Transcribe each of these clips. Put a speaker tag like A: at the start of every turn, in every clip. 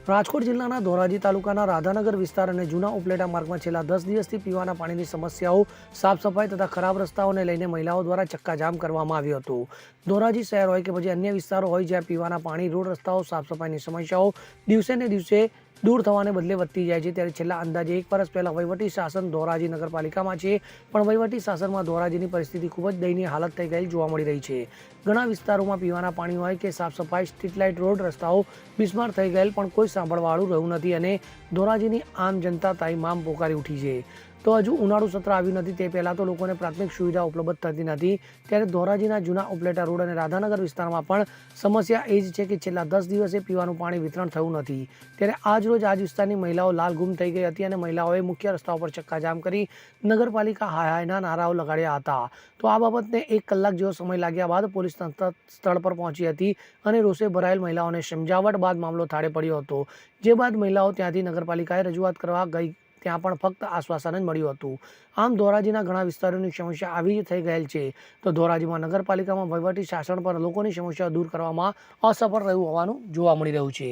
A: રાજકોટ જિલ્લાના ધોરાજી તાલુકાના રાધાનગર વિસ્તાર અને જૂના ઉપલેટા માર્ગમાં છેલ્લા 10 દિવસથી પીવાના પાણીની સમસ્યાઓ, સાફ સફાઈ તથા ખરાબ રસ્તાઓને લઈને મહિલાઓ દ્વારા ચક્કાજામ કરવામાં આવ્યું હતું। ધોરાજી શહેર હોય કે પછી અન્ય વિસ્તારો હોય જ્યાં પીવાના પાણી, રોડ રસ્તાઓ, સાફ સફાઈની સમસ્યાઓ દિવસે ને દિવસે દૂર થવાને બદલે વધતી જાય છે, ત્યારે છેલ્લા અંદાજે 1 વર્ષ પહેલા વહીવટી શાસન ધોરાજી નગરપાલિકામાં છે, પણ વહીવટી શાસનમાં ધોરાજીની પરિસ્થિતિ ખૂબ જ દયનીય હાલત થઈ ગયેલ જોવા મળી રહી છે। ઘણા વિસ્તારોમાં પીવાના પાણી હોય કે સાફ સફાઈ, સ્ટ્રીટ લાઇટ, રોડ રસ્તાઓ બિસ્માર થઈ ગયેલ, પણ કોઈ સાંભળવાળું રહ્યું નથી અને ધોરાજીની આમ જનતા તાઈમામ પોકારી ઉઠી છે। તો હજુ ઉનાળુ સત્ર આવ્યું નથી તે પહેલાં તો લોકોને પ્રાથમિક સુવિધા ઉપલબ્ધ થતી નથી, ત્યારે ધોરાજીના જૂના ઉપલેટા રોડ અને રાધાનગર વિસ્તારમાં પણ સમસ્યા એ જ છે કે છેલ્લા 10 દિવસે પીવાનું પાણી વિતરણ થયું નથી। ત્યારે આજરોજ આ વિસ્તારની મહિલાઓ લાલ ગુમ થઈ ગઈ હતી અને મહિલાઓએ મુખ્ય રસ્તાઓ પર ચક્કાજામ કરી નગરપાલિકા હાયના નારાઓ લગાડ્યા હતા। તો આ બાબતને 1 કલાક જેવો સમય લાગ્યા બાદ પોલીસ તંત્ર સ્થળ પર પહોંચી હતી અને રોષે ભરાયેલ મહિલાઓને સમજાવટ બાદ મામલો થાળે પડ્યો હતો, જે બાદ મહિલાઓ ત્યાંથી નગરપાલિકાએ રજૂઆત કરવા ગઈ, ત્યાં પણ ફક્ત આશ્વાસન જ મળ્યું હતું। આમ ધોરાજીના ઘણા વિસ્તારોની સમસ્યા આવી થઈ ગયેલ છે, તો ધોરાજીમાં નગરપાલિકામાં વહીવટી શાસન પર લોકોની સમસ્યા દૂર કરવામાં અસફળ રહ્યું હોવાનું જોવા મળી રહ્યું છે।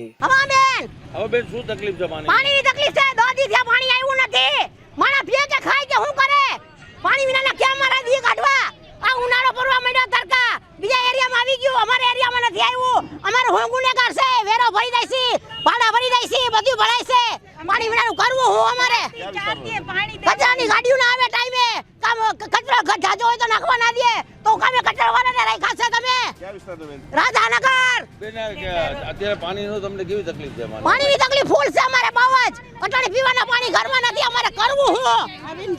B: હવે બેન શું તકલીફ છે?
C: પાણીની તકલીફ છે। 2 દિવસથી પાણી આવ્યું નથી। માણા પીએ કે ખાય કે શું કરે? પાણી વિનાના કેમ મારા દી કાઢવા? આ ઉનાળો પરવા માંડ્યો તડકા બીજા એરિયામાં આવી ગયું, અમારા એરિયામાં નથી આવ્યું। અમારે હું ગુનેગાર છે, વેરો ભરી દઈ છે, ભાડા ભરી દઈ છે, બધું ભરાય છે। પાણી વિનાનું કરવું હું અમારે? કચરાની ગાડીઓ ના આવે ટાઈમે, કામ કચરો જાજો હોય તો નાખવા ના દે, તો કામે કચરા વાળાને રાખ્યા છે તમે? રાધાનગર
B: બેન અત્યારે પાણીનો તમને કેવી તકલીફ છે?
C: પાણીની તકલીફ ફૂલ છે અમારે બહુ જ। અટાણે પીવાના પાણી ઘરમાં નથી, અમારે કરવું હું?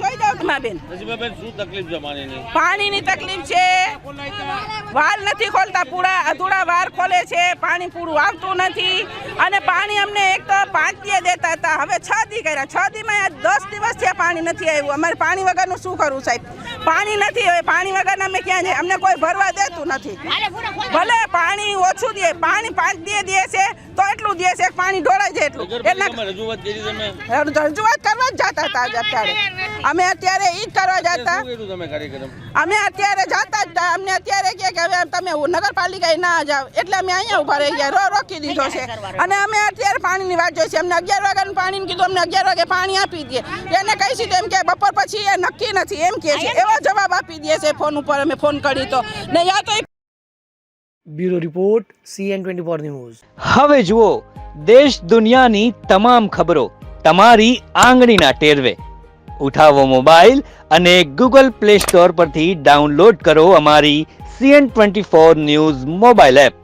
D: જોઈ દઉં માં બેન,
B: બેન શું તકલીફ છે પાણીની?
D: પાણીની તકલીફ છે। વાલ નથી ખોલતા, પૂરા અધૂરા વાર ખોલે છે, પાણી પૂરું આવતું નથી અને પાણી અમને એક તો 5 દી દેતા હતા, હવે 6 દી કર્યા। 6 દીમાં 10 દિવસ થયા પાણી નથી આવ્યું। અમારે પાણી વગરનું શું કરવું સાહેબ? પાણી નથી, હવે પાણી વગર અમે ક્યાં જઈએ? અમને કોઈ ભરવા દેતું નથી। ભલે પાણી ઓછું દે, પાણી 5 દી દે છે તો એટલું દે છે પાણી ઢોળાય છે એટલું।
B: રજૂઆત કરી તમે?
D: રજૂઆત કરવા જ જતા હતા અત્યારે, અમે અત્યારે ઈ જ કરવા જતા। અમે અત્યારે જતા જ હતા, અમને અત્યારે કે હવે તમે નગરપાલિકાએ ના જાવ એટલે અમે અહીંયા ઉભા રહી ગયા, રોકી દીધો છે અને અમે અત્યારે પાણીની વાત જોઈ છે। અમને 11 વાગ્યાનું પાણીને કીધું, અમને 11 વાગે પાણી આપી દે, એને કહી છે એમ કે બપોર પછી એ નક્કી નથી એમ કે છે, એવો જવાબ આપી દે છે ફોન ઉપર। અમે ફોન કરી તો ને યા તો
A: બ્યુરો રિપોર્ટ CN24 ન્યૂઝ।
E: હવે જુઓ દેશ દુનિયાની તમામ ખબરો તમારી આંગળીના ટેરવે। ઉઠાવો મોબાઈલ અને Google Play Store પરથી ડાઉનલોડ કરો અમારી CN24 ન્યૂઝ મોબાઈલ એપ।